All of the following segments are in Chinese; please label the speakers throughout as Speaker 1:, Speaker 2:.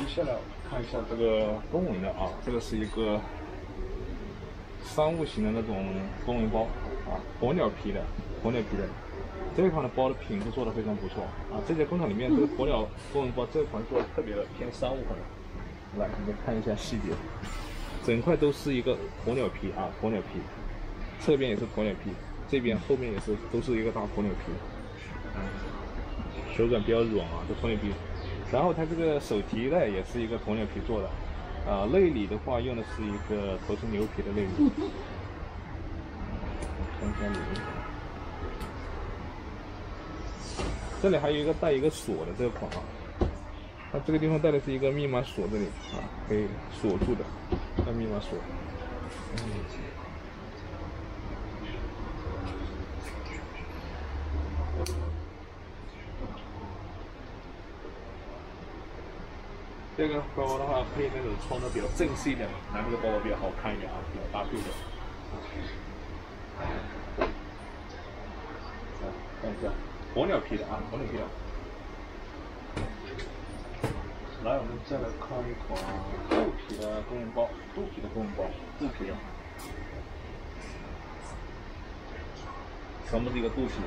Speaker 1: 接下来看一下这个公文的啊，这个是一个商务型的那种公文包啊，鸵鸟皮的，这一款的包的品质做的非常不错啊。这家工厂里面这个鸵鸟公文包这款做的特别的偏商务风。来，你们看一下细节，整块都是一个鸵鸟皮啊，鸵鸟皮，侧边也是鸵鸟皮，这边后面也是都是一个大鸵鸟皮，手感比较软啊，这鸵鸟皮。然后它这个手提袋也是一个鸵鸟皮做的，内里的话用的是一个头层牛皮的内里。看一下里面，这里还有一个带一个锁的这个款啊，它这个地方带的是一个密码锁，这里啊可以锁住的，带密码锁。这个包包的话，可以那种穿的比较正式一点，拿这个包包比较好看一点啊，比较搭配的。看一下，鸵鸟皮的啊，鸵鸟皮的。来，我们再来看一款布皮的公文包，布皮的，全部是一个肚皮。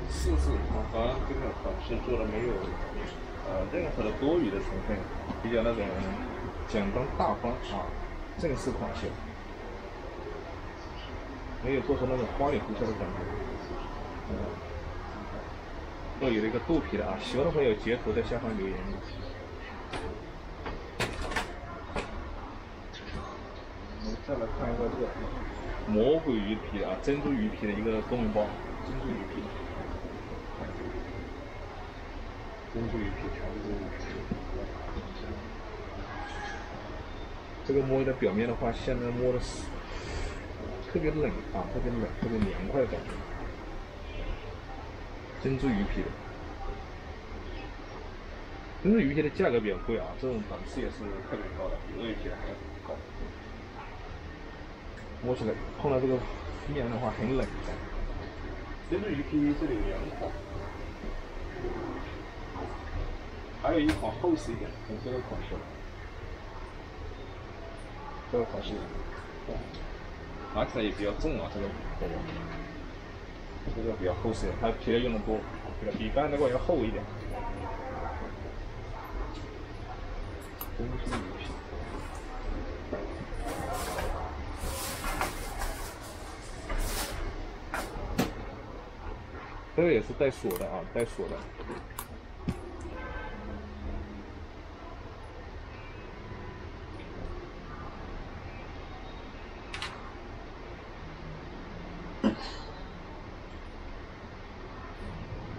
Speaker 1: 试试啊，好像这个款式做的没有任何的多余的成分，比较那种简单大方啊，正式款式，没有做出那种花里胡哨的感觉。这里有一个肚皮的啊，喜欢的朋友截图在下方留言。我们再来看一个这个魔鬼鱼皮啊，珍珠鱼皮的一个公文包，珍珠鱼皮，全部都是。这个摸的表面的话，现在摸的是特别冷啊，特别凉快的感觉。珍珠鱼皮的，珍珠鱼皮的价格比较贵啊，这种档次也是特别高的，比鳄鱼皮的还要高。摸起来碰到这个面的话很冷。珍珠鱼皮这里有2款，还有一款厚实一点，这个款式，拿起来也比较重啊，这个包包。这个比较厚实，它皮料用的多，比刚才那个要厚一点。珍珠鱼皮，这个也是带锁的啊，带锁的。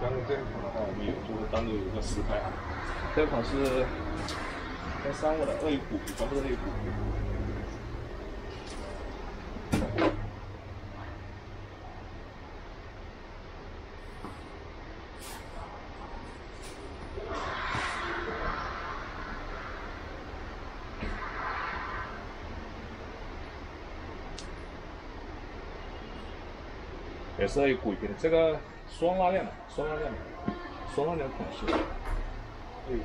Speaker 1: 刚刚这一款的话，我们有就是单独有一个实拍啊，这款是偏商务的鳄鱼骨皮，全部是鳄鱼骨皮。也是鳄鱼骨皮的，这个双拉链款式，鳄鱼骨。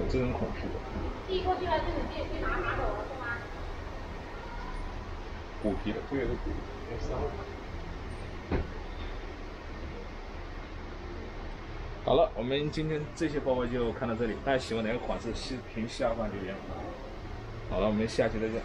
Speaker 1: 有这种款式的。递过去了就是去拿走了是吗？骨皮的，这个是骨皮，商务。好了，我们今天这些包包就看到这里，大家喜欢哪个款式，视频下方留言。好了，我们下期再见。